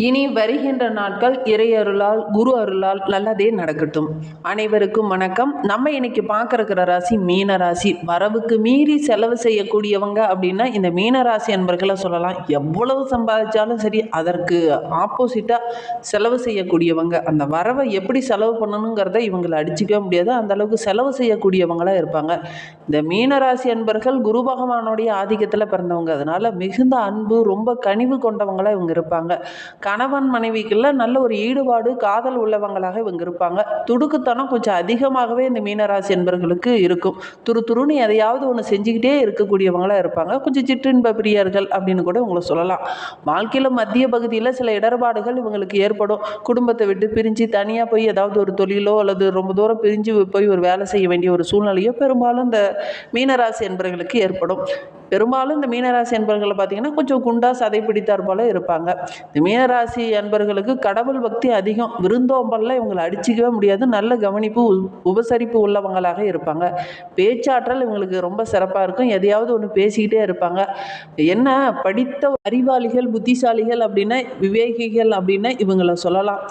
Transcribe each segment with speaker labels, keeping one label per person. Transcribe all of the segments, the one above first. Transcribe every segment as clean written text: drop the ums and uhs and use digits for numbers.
Speaker 1: இனி வருகின்ற நாட்கள் இறை அருளால் குரு அருளால் நல்லதே நடக்கட்டும். அனைவருக்கும் வணக்கம். நம்ம இன்னைக்கு பார்க்கற ராசி மீன ராசி. வரவுக்கு மீறி செலவு செய்யக்கூடியவங்க அப்படின்னா இந்த மீன ராசி அன்பர்களை சொல்லலாம். எவ்வளவு சம்பாதிச்சாலும் சரி அதற்கு ஆப்போசிட்டாக செலவு செய்யக்கூடியவங்க. அந்த வரவை எப்படி செலவு பண்ணணுங்கிறத இவங்களை அடிச்சுக்கவே முடியாது. அந்த அளவுக்கு செலவு செய்யக்கூடியவங்களாக இருப்பாங்க. இந்த மீனராசி அன்பர்கள் குரு பகவானுடைய ஆதிக்கத்தில் பிறந்தவங்க. அதனால மிகுந்த அன்பு, ரொம்ப கனிவு கொண்டவங்களாக இவங்க இருப்பாங்க. கணவன் மனைவிக்குள்ள நல்ல ஒரு ஈடுபாடு, காதல் உள்ளவங்களாக இவங்க இருப்பாங்க. துடுக்குத்தனம் கொஞ்சம் அதிகமாகவே இந்த மீனராசி என்பர்களுக்கு இருக்கும். துருன்னு எதையாவது ஒன்று செஞ்சுக்கிட்டே இருக்கக்கூடியவங்களாக இருப்பாங்க. கொஞ்சம் சிற்றின்ப பிரியர்கள் அப்படின்னு கூட இவங்களை சொல்லலாம். வாழ்க்கையில் மத்திய பகுதியில் சில இடர்பாடுகள் இவங்களுக்கு ஏற்படும். குடும்பத்தை விட்டு பிரிஞ்சு தனியாக போய் ஏதாவது ஒரு தொழிலோ அல்லது ரொம்ப தூரம் பிரிஞ்சு போய் ஒரு வேலை செய்ய வேண்டிய ஒரு சூழ்நிலையோ பெரும்பாலும் இந்த மீனராசி என்பர்களுக்கு ஏற்படும். பெரும்பாலும் இந்த மீனராசி என்பர்களை பார்த்தீங்கன்னா கொஞ்சம் குண்டா சதை பிடித்தார் போல இருப்பாங்க. இந்த மீனராசி அன்பர்களுக்கு கடவுள் பக்தி அதிகம். விருந்தோம்பலில் இவங்களை அடிச்சிக்கவே முடியாது. நல்ல கவனிப்பு, உபசரிப்பு உள்ளவங்களாக இருப்பாங்க. பேச்சாற்றல் இவங்களுக்கு ரொம்ப சிறப்பாக இருக்கும். எதையாவது ஒன்று பேசிக்கிட்டே இருப்பாங்க. என்ன படித்த அறிவாளிகள், புத்திசாலிகள் அப்படின்னா, விவேகிகள் அப்படின்னா இவங்களை சொல்லலாம்.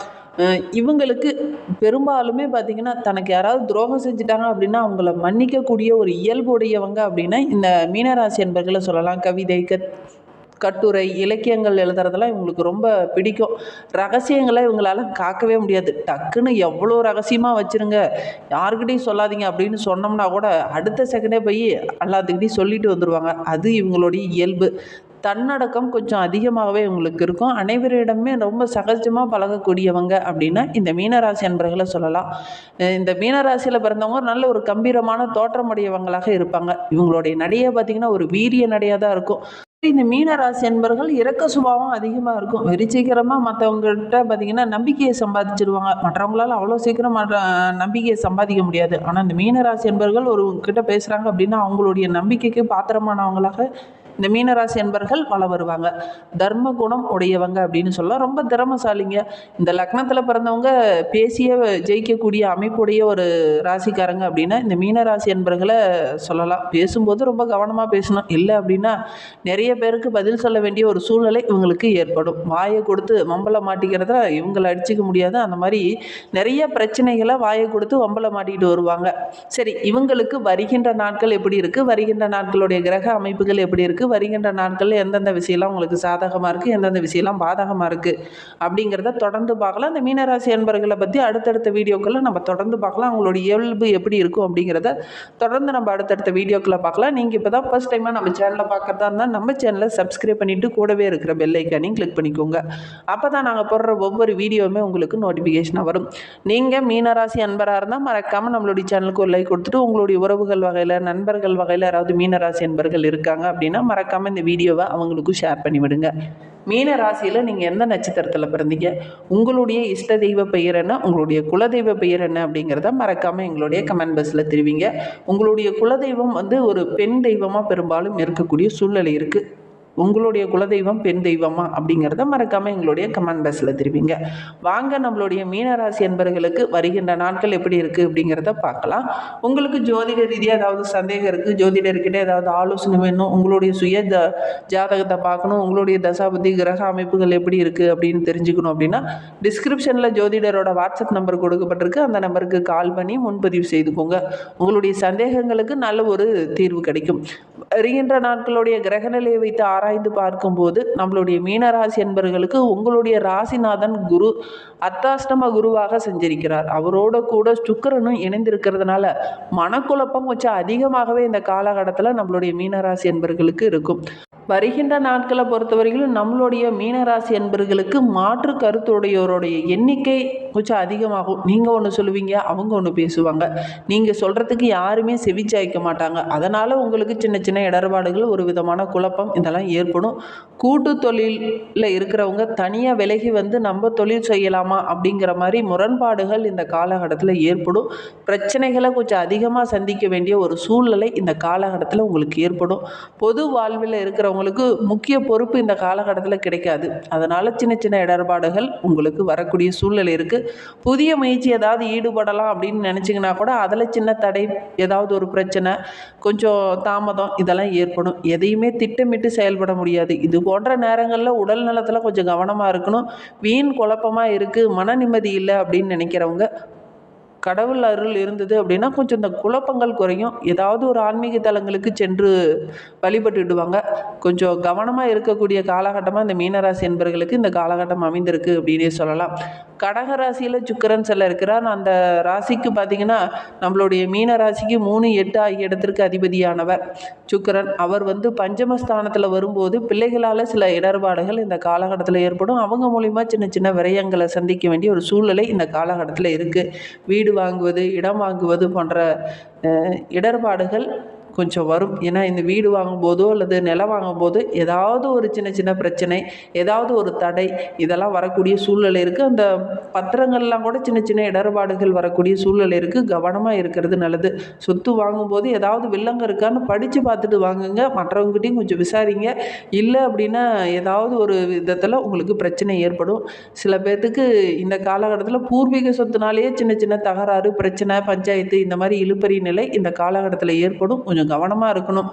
Speaker 1: இவங்களுக்கு பெரும்பாலுமே பார்த்திங்கன்னா தனக்கு யாராவது துரோகம் செஞ்சுட்டாங்க அப்படின்னா அவங்கள மன்னிக்கக்கூடிய ஒரு இயல்புடையவங்க அப்படின்னா இந்த மீனராசி என்பர்களை சொல்லலாம். கவிதை, கட்டுரை, இலக்கியங்கள் எழுதுறதெல்லாம் இவங்களுக்கு ரொம்ப பிடிக்கும். ரகசியங்களை இவங்களால காக்கவே முடியாது. டக்குன்னு எவ்வளோ ரகசியமாக வச்சுருங்க, யாருக்கிட்டையும் சொல்லாதீங்க அப்படின்னு சொன்னோம்னா கூட அடுத்த செகண்டே போய் எல்லாத்துக்கிட்டையும் சொல்லிட்டு வந்துடுவாங்க. அது இவங்களுடைய இயல்பு. தன்னடக்கம் கொஞ்சம் அதிகமாகவே இவங்களுக்கு இருக்கும். அனைவரிடமே ரொம்ப சகஜமாக பழகக்கூடியவங்க அப்படின்னா இந்த மீனராசி அன்பர்களை சொல்லலாம். இந்த மீனராசியில் பிறந்தவங்க நல்ல ஒரு கம்பீரமான தோற்றமுடையவங்களாக இருப்பாங்க. இவங்களுடைய நடையை பார்த்திங்கன்னா ஒரு வீரிய நடையாக தான் இருக்கும். இந்த மீனராசி என்பர்கள் இரக்க சுபாவம் அதிகமாக இருக்கும். வெறி சீக்கிரமாக மற்றவங்கள்ட்ட பார்த்திங்கன்னா நம்பிக்கையை சம்பாதிச்சிடுவாங்க. மற்றவங்களால அவ்வளோ சீக்கிரம் நம்பிக்கையை சம்பாதிக்க முடியாது. ஆனால் இந்த மீனராசி என்பர்கள் ஒரு கிட்ட பேசுகிறாங்க அப்படின்னா அவங்களுடைய நம்பிக்கைக்கு பாத்திரமானவங்களாக இந்த மீனராசி என்பர்கள் வள வருவாங்க. தர்ம குணம் உடையவங்க அப்படின்னு சொல்லலாம். ரொம்ப திறமசாலிங்க. இந்த லக்னத்தில் பிறந்தவங்க பேசிய ஜெயிக்கக்கூடிய அமைப்புடைய ஒரு ராசிக்காரங்க அப்படின்னா இந்த மீனராசி என்பர்களை சொல்லலாம். பேசும்போது ரொம்ப கவனமாக பேசணும். இல்லை அப்படின்னா நிறைய பேருக்கு பதில் சொல்ல வேண்டிய ஒரு சூழ்நிலை இவங்களுக்கு ஏற்படும். வாயை கொடுத்து வம்பலை மாட்டிக்கிறத இவங்களை அடிச்சிக்க முடியாது. அந்த மாதிரி நிறைய பிரச்சனைகளை வாயை கொடுத்து வம்பலை மாட்டிக்கிட்டு வருவாங்க. சரி, இவங்களுக்கு வருகின்ற நாட்கள் எப்படி இருக்குது, வருகின்ற நாட்களுடைய கிரக அமைப்புகள் எப்படி இருக்குது, வருகின்ற நாட்களில் எந்தெந்த விஷயம்லாம் உங்களுக்கு சாதகமாக இருக்குது, எந்தெந்த விஷயம்லாம் பாதகமாக இருக்குது அப்படிங்கிறத தொடர்ந்து பார்க்கலாம். இந்த மீனராசி அன்பர்களை பற்றி அடுத்தடுத்த வீடியோக்களில் நம்ம தொடர்ந்து பார்க்கலாம். அவங்களுடைய இயல்பு எப்படி இருக்கும் அப்படிங்கிறத தொடர்ந்து நம்ம அடுத்தடுத்த வீடியோக்களை பார்க்கலாம். நீங்கள் இப்போ தான் ஃபர்ஸ்ட் டைமாக நம்ம சேனலை பார்க்குறதா இருந்தால் நம்ம சேனலை சப்ஸ்கிரைப் பண்ணிவிட்டு கூடவே இருக்கிற பெல் ஐக்கானையும் கிளிக் பண்ணிக்கோங்க. அப்போ தான் நாங்கள் போடுற ஒவ்வொரு வீடியோவுமே உங்களுக்கு நோட்டிஃபிகேஷனாக வரும். நீங்கள் மீனராசி அன்பராக இருந்தால் மறக்காமல் நம்மளுடைய சேனலுக்கு ஒரு லைக் கொடுத்துட்டு உங்களுடைய உறவுகள் வகையில், நண்பர்கள் வகையில் யாராவது மீனராசி அன்பர்கள் இருக்காங்க அப்படின்னா மறக்காமல் இந்த வீடியோவை அவங்களுக்கும் ஷேர் பண்ணி விடுங்க. மீன ராசியில் நீங்கள் எந்த நட்சத்திரத்தில் பிறந்தீங்க, உங்களுடைய இஷ்ட தெய்வ பெயர் என்ன, உங்களுடைய குலதெய்வ பெயர் என்ன அப்படிங்கிறத மறக்காமல் எங்களுடைய கமெண்ட் பாக்ஸில் தெரிவிங்க. உங்களுடைய குலதெய்வம் ஒரு பெண் தெய்வமாக பெரும்பாலும் இருக்கக்கூடிய சூழ்நிலை இருக்குது. உங்களுடைய குலதெய்வம் பெண் தெய்வமா அப்படிங்கிறத மறக்காமல் எங்களுடைய கமெண்ட் பாக்ஸில் தெரிவிங்க. வாங்க நம்மளுடைய மீனராசி என்பர்களுக்கு வருகின்ற நாட்கள் எப்படி இருக்குது அப்படிங்கிறத பார்க்கலாம். உங்களுக்கு ஜோதிட ரீதியாக ஏதாவது சந்தேகம் இருக்குது, ஜோதிடர்கிட்ட ஏதாவது ஆலோசனை வேணும், உங்களுடைய சுய ஜாதகத்தை பார்க்கணும், உங்களுடைய தசாபுத்தி கிரக அமைப்புகள் எப்படி இருக்குது அப்படின்னு தெரிஞ்சுக்கணும் அப்படின்னா டிஸ்கிரிப்ஷனில் ஜோதிடரோட வாட்ஸ்அப் நம்பர் கொடுக்கப்பட்டிருக்கு. அந்த நம்பருக்கு கால் பண்ணி முன்பதிவு செய்துக்கோங்க. உங்களுடைய சந்தேகங்களுக்கு நல்ல ஒரு தீர்வு கிடைக்கும். வருகின்ற நாட்களுடைய கிரகநிலையை வைத்து ஆராய்ந்து பார்க்கும்போது நம்மளுடைய மீனராசி என்பர்களுக்கு உங்களுடைய ராசிநாதன் குரு அர்த்தாஷ்டம குருவாக செஞ்சிருக்கிறார். அவரோட கூட சுக்கிரனும் இணைந்திருக்கிறதுனால மனக்குழப்பம் கொஞ்சம் அதிகமாகவே இந்த காலகட்டத்தில் நம்மளுடைய மீனராசி என்பர்களுக்கு இருக்கும். வருகின்ற நாட்களை பொறுத்தவரைக்கும் நம்மளுடைய மீனராசி என்பர்களுக்கு மாற்று கருத்துடையோருடைய எண்ணிக்கை கொஞ்சம் அதிகமாகும். நீங்கள் ஒன்று சொல்லுவீங்க, அவங்க ஒன்று பேசுவாங்க. நீங்கள் சொல்கிறதுக்கு யாருமே செவிச்சாய்க்க மாட்டாங்க. அதனால் உங்களுக்கு சின்ன சின்ன இடர்பாடுகள், ஒரு விதமான குழப்பம் இதெல்லாம் ஏற்படும். கூட்டு தொழிலில் இருக்கிறவங்க தனியாக விலகி நம்ம தொழில் செய்யலாமா அப்படிங்கிற மாதிரி முரண்பாடுகள் இந்த காலகட்டத்தில் ஏற்படும். பிரச்சனைகளை கொஞ்சம் அதிகமாக சந்திக்க வேண்டிய ஒரு சூழ்நிலை இந்த காலகட்டத்தில் உங்களுக்கு ஏற்படும். பொது வாழ்வில் இருக்கிறவங்க இருக்கிறவங்களுக்கு முக்கிய பொறுப்பு இந்த காலகட்டத்தில் கிடைக்காது. அதனால் சின்ன சின்ன இடர்பாடுகள் உங்களுக்கு வரக்கூடிய சூழ்நிலை இருக்குது. புதிய முயற்சி ஏதாவது ஈடுபடலாம் அப்படின்னு நினச்சிங்கன்னா கூட அதில் சின்ன தடை, ஏதாவது ஒரு பிரச்சனை, கொஞ்சம் தாமதம் இதெல்லாம் ஏற்படும். எதையுமே திட்டமிட்டு செயல்பட முடியாது. இது போன்ற நேரங்களில் உடல் நலத்தில் கொஞ்சம் கவனமாக இருக்கணும். வீண் குழப்பமாக இருக்குது, மன நிம்மதி இல்லை அப்படின்னு நினைக்கிறவங்க, கடவுள் அருள் இருந்தது அப்படின்னா கொஞ்சம் இந்த குழப்பங்கள் குறையும். ஏதாவது ஒரு ஆன்மீக தலங்களுக்கு சென்று வழிபட்டுடுவாங்க. கொஞ்சம் கவனமாக இருக்கக்கூடிய காலகட்டமாக இந்த மீனராசி என்பவர்களுக்கு இந்த காலகட்டம் அமைந்திருக்கு அப்படின்னே சொல்லலாம். கடகராசியில் சுக்கிரன் செல்ல இருக்கிறார். அந்த ராசிக்கு பார்த்திங்கன்னா நம்மளுடைய மீனராசிக்கு 3, 8 ஆகிய இடத்திற்கு அதிபதியானவர் சுக்கிரன். அவர் பஞ்சமஸ்தானத்தில் வரும்போது பிள்ளைகளால் சில இடர்பாடுகள் இந்த காலகட்டத்தில் ஏற்படும். அவங்க மூலிமா சின்ன சின்ன விரயங்களை சந்திக்க வேண்டிய ஒரு சூழ்நிலை இந்த காலகட்டத்தில் இருக்குது. வீடு வாங்குவது, இடம் வாங்குவது போன்ற இடர்பாடுகள் கொஞ்சம் வரும். ஏன்னா இந்த வீடு வாங்கும்போதோ அல்லது நிலம் வாங்கும்போது ஏதாவது ஒரு சின்ன சின்ன பிரச்சனை, ஏதாவது ஒரு தடை இதெல்லாம் வரக்கூடிய சூழ்நிலை இருக்குது. அந்த பத்திரங்கள்லாம் கூட சின்ன சின்ன இடர்பாடுகள் வரக்கூடிய சூழ்நிலை இருக்குது. கவனமாக இருக்கிறது நல்லது. சொத்து வாங்கும்போது ஏதாவது வில்லங்க இருக்கான்னு படித்து பார்த்துட்டு வாங்குங்க. மற்றவங்ககிட்டையும் கொஞ்சம் விசாரிங்க. இல்லை அப்படின்னா ஏதாவது ஒரு விதத்தில் உங்களுக்கு பிரச்சனை ஏற்படும். சில பேர்த்துக்கு இந்த காலகட்டத்தில் பூர்வீக சொத்துனாலேயே சின்ன சின்ன தகராறு, பிரச்சனை, பஞ்சாயத்து இந்த மாதிரி இழுபறி நிலை இந்த காலகட்டத்தில் ஏற்படும். கொஞ்சம் கவனமாக இருக்கணும்.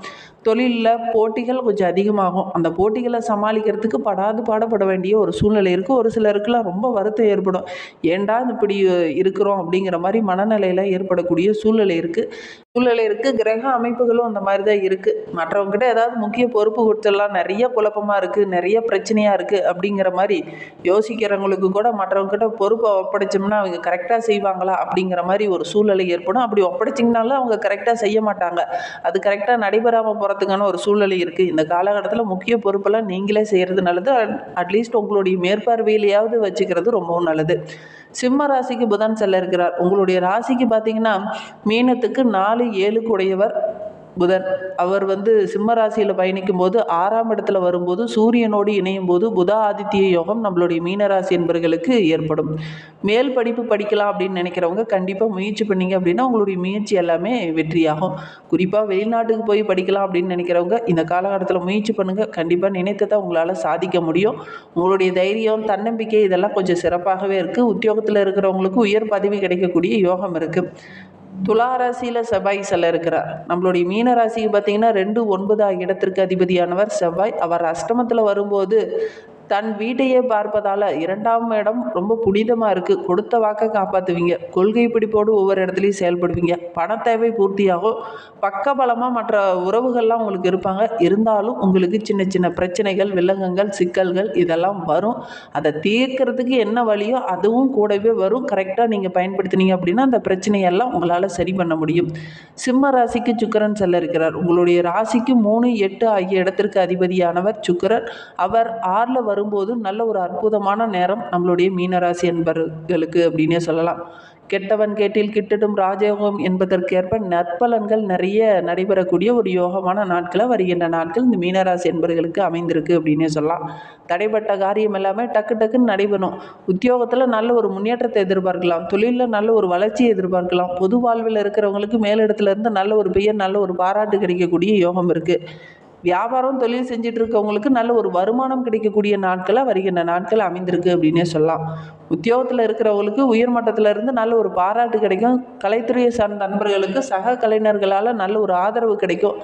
Speaker 1: தொழிலில் போட்டிகள் கொஞ்சம் அதிகமாகும். அந்த போட்டிகளை சமாளிக்கிறதுக்கு பாடுபட வேண்டிய ஒரு சூழ்நிலை இருக்குது. ஒரு சிலருக்குலாம் ரொம்ப வருத்தம் ஏற்படும். ஏண்டா இப்படி இருக்கிறோம் அப்படிங்கிற மாதிரி மனநிலையில் ஏற்படக்கூடிய சூழ்நிலை இருக்குது. கிரக அமைப்புகளும் அந்த மாதிரி தான் இருக்குது. மற்றவங்ககிட்ட ஏதாவது முக்கிய பொறுப்பு கொடுத்துடலாம், நிறைய குழப்பமாக இருக்குது, நிறைய பிரச்சனையாக இருக்குது அப்படிங்கிற மாதிரி யோசிக்கிறவங்களுக்கு கூட மற்றவங்ககிட்ட பொறுப்பை ஒப்படைச்சோம்னா அவங்க கரெக்டாக செய்வாங்களா அப்படிங்கிற மாதிரி ஒரு சூழ்நிலை ஏற்படும். அப்படி ஒப்படைச்சிங்கனாலும் அவங்க கரெக்டாக செய்ய மாட்டாங்க. அது கரெக்டாக நடைபெறாமல் போகிறதுக்கான ஒரு சூழ்நிலை இருக்குது. இந்த காலகட்டத்தில் முக்கிய பொறுப்பெல்லாம் நீங்களே செய்கிறது நல்லது. அட்லீஸ்ட் உங்களுடைய மேற்பார்வையிலையாவது வச்சுக்கிறது ரொம்பவும் நல்லது. சிம்ம ராசிக்கு புதன் செல்ல இருக்கிறார். உங்களுடைய ராசிக்கு பார்த்தீங்கன்னா மீனத்துக்கு 4, 7 உடையவர் புதன். அவர் சிம்ம ராசியில் பயணிக்கும் போது 6ஆம் இடத்துல வரும்போது சூரியனோடு இணையும் போது புத ஆதித்ய யோகம் நம்மளுடைய மீனராசி என்பவர்களுக்கு ஏற்படும். மேல் படிப்பு படிக்கலாம் அப்படின்னு நினைக்கிறவங்க கண்டிப்பாக முயற்சி பண்ணிங்க அப்படின்னா உங்களுடைய முயற்சி எல்லாமே வெற்றியாகும். குறிப்பாக வெளிநாட்டுக்கு போய் படிக்கலாம் அப்படின்னு நினைக்கிறவங்க இந்த காலகட்டத்தில் முயற்சி பண்ணுங்கள். கண்டிப்பாக நினைத்ததை உங்களால் சாதிக்க முடியும். உங்களுடைய தைரியம், தன்னம்பிக்கை இதெல்லாம் கொஞ்சம் சிறப்பாகவே இருக்குது. உத்தியோகத்தில் இருக்கிறவங்களுக்கு உயர் பதவி கிடைக்கக்கூடிய யோகம் இருக்குது. துலா ராசியில் செவ்வாய் செல்ல இருக்கிறார். நம்மளுடைய மீன ராசிக்கு பார்த்தீங்கன்னா 2, 9 ஆகிய இடத்திற்கு அதிபதியானவர் செவ்வாய். அவர் அஷ்டமத்தில் வரும்போது தன் வீட்டையே பார்ப்பதால் 2ஆம் இடம் ரொம்ப புனிதமாக இருக்குது. கொடுத்த வாக்கை காப்பாற்றுவீங்க. கொள்கை பிடிப்போடு ஒவ்வொரு இடத்துலையும் செயல்படுவீங்க. பண தேவை பூர்த்தியாகும். பக்கபலமாக மற்ற உறவுகள்லாம் உங்களுக்கு இருப்பாங்க. இருந்தாலும் உங்களுக்கு சின்ன சின்ன பிரச்சனைகள், வில்லங்கங்கள், சிக்கல்கள் இதெல்லாம் வரும். அதை தீர்க்கிறதுக்கு என்ன வழியோ அதுவும் கூடவே வரும். கரெக்டாக நீங்கள் பயன்படுத்தினீங்க அப்படின்னா அந்த பிரச்சனையெல்லாம் உங்களால் சரி பண்ண முடியும். சிம்ம ராசிக்கு சுக்கிரன் செல்ல இருக்கிறார். உங்களுடைய ராசிக்கு 3, 8 ஆகிய இடத்திற்கு அதிபதியானவர் சுக்கிரன். அவர் 6ல் வரும்போது நல்ல ஒரு அற்புதமான நேரம் நம்மளுடைய மீனராசி என்பவர்களுக்கு அப்படின்னே சொல்லலாம். கெட்டவன் கேட்டில் கிட்டட்டும் ராஜயோகம் என்பதற்கேற்ப நற்பலன்கள் நிறைய நடைபெறக்கூடிய ஒரு யோகமான நாட்களை வருகின்ற நாட்கள் இந்த மீனராசி என்பவர்களுக்கு அமைந்திருக்கு அப்படின்னே சொல்லலாம். தடைப்பட்ட காரியம் எல்லாமே டக்குன்னு நடைபெறும். உத்தியோகத்தில் நல்ல ஒரு முன்னேற்றத்தை எதிர்பார்க்கலாம். தொழிலில் நல்ல ஒரு வளர்ச்சியை எதிர்பார்க்கலாம். பொது வாழ்வில் இருக்கிறவங்களுக்கு மேலிடத்துலேருந்து நல்ல ஒரு பெயர், நல்ல ஒரு பாராட்டு கிடைக்கக்கூடிய யோகம் இருக்குது. வியாபாரம், தொழில் செஞ்சுட்டு இருக்கவங்களுக்கு நல்ல ஒரு வருமானம் கிடைக்கக்கூடிய நாட்களாக வருகின்ற நாட்கள் அமைந்திருக்கு அப்படின்னே சொல்லலாம். உத்தியோகத்தில் இருக்கிறவங்களுக்கு உயர்மட்டத்தில் இருந்து நல்ல ஒரு பாராட்டு கிடைக்கும். கலைத்துறையை சார்ந்த நண்பர்களுக்கு சக கலைஞர்களால் நல்ல ஒரு ஆதரவு கிடைக்கும்.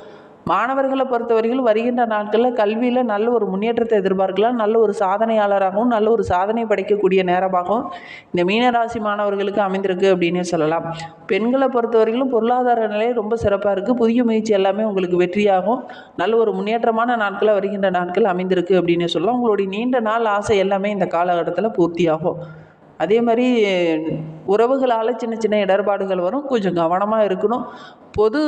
Speaker 1: மாணவர்களை பொறுத்தவரைக்கும் வருகின்ற நாட்களில் கல்வியில் நல்ல ஒரு முன்னேற்றத்தை எதிர்பார்க்கலாம். நல்ல ஒரு சாதனையாளராகவும் நல்ல ஒரு சாதனை படைக்கக்கூடிய நேரமாகவும் இந்த மீனராசி மாணவர்களுக்கு அமைந்திருக்கு அப்படின்னே சொல்லலாம். பெண்களை பொறுத்தவரைக்கும் பொருளாதார நிலை ரொம்ப சிறப்பாக இருக்குது. புதிய முயற்சி எல்லாமே உங்களுக்கு வெற்றியாகும். நல்ல ஒரு முன்னேற்றமான நாட்களில் வருகின்ற நாட்கள் அமைந்திருக்கு அப்படின்னே சொல்லலாம். உங்களுடைய நீண்ட நாள் ஆசை எல்லாமே இந்த காலகட்டத்தில் பூர்த்தியாகும். அதே மாதிரி உறவுகளால் சின்ன சின்ன இடர்பாடுகள் வரும். கொஞ்சம் கவனமாக இருக்கணும். பொது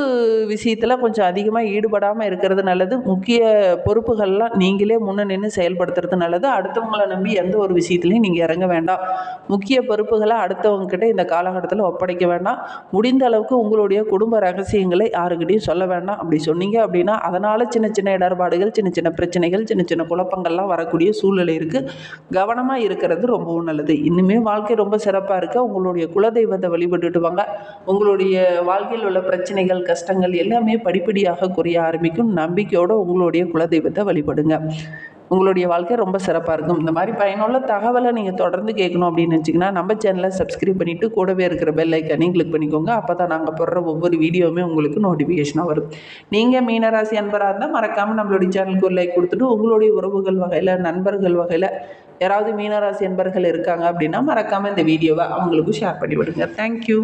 Speaker 1: விஷயத்தில் கொஞ்சம் அதிகமாக ஈடுபடாமல் இருக்கிறது நல்லது. முக்கிய பொறுப்புகள்லாம் நீங்களே முன்ன நின்று செயல்படுத்துறது நல்லது. அடுத்தவங்களை நம்பி எந்த ஒரு விஷயத்துலையும் நீங்கள் இறங்க வேண்டாம். முக்கிய பொறுப்புகளை அடுத்தவங்ககிட்ட இந்த காலகட்டத்தில் ஒப்படைக்க வேண்டாம். முடிந்த அளவுக்கு உங்களுடைய குடும்ப ரகசியங்களை யாருக்கிட்டையும் சொல்ல வேண்டாம். அப்படி சொன்னீங்க அப்படின்னா அதனால் சின்ன சின்ன இடர்பாடுகள், சின்ன சின்ன பிரச்சனைகள், சின்ன சின்ன குழப்பங்கள்லாம் வரக்கூடிய சூழ்நிலை இருக்குது. கவனமாக இருக்கிறது ரொம்பவும் நல்லது. இன்னுமே வாழ்க்கை ரொம்ப சிறப்பாக இருக்குது. உங்களுடைய உங்களுடைய குலதெய்வத்தை வழிபட்டுட்டு வாங்க. உங்களுடைய வாழ்க்கையில் உள்ள பிரச்சனைகள், கஷ்டங்கள் எல்லாமே படிப்படியாக குறைய ஆரம்பிக்கும். நம்பிக்கையோடு உங்களுடைய குலதெய்வத்தை வழிபடுங்க. உங்களுடைய வாழ்க்கை ரொம்ப சிறப்பாக இருக்கும். இந்த மாதிரி பயனுள்ள தகவலை நீங்கள் தொடர்ந்து கேட்கணும் அப்படின்னு நினச்சிங்கன்னா நம்ம சேனலை சப்ஸ்கிரைப் பண்ணிவிட்டு கூடவே இருக்கிற பெல் ஐக்கானையும் கிளிக் பண்ணிக்கோங்க. அப்போ தான் நாங்கள் போடுற ஒவ்வொரு வீடியோவுமே உங்களுக்கு நோட்டிஃபிகேஷனாக வரும். நீங்கள் மீனராசி அன்பராக இருந்தால் மறக்காமல் நம்மளுடைய சேனலுக்கு ஒரு லைக் கொடுத்துட்டு உங்களுடைய உறவுகள் வகையில், நண்பர்கள் வகையில் யாராவது மீனராசி அன்பர்கள் இருக்காங்க அப்படின்னா மறக்காமல் இந்த வீடியோவை அவங்களுக்கும் ஷேர் பண்ணி விடுங்க. தேங்க்யூ.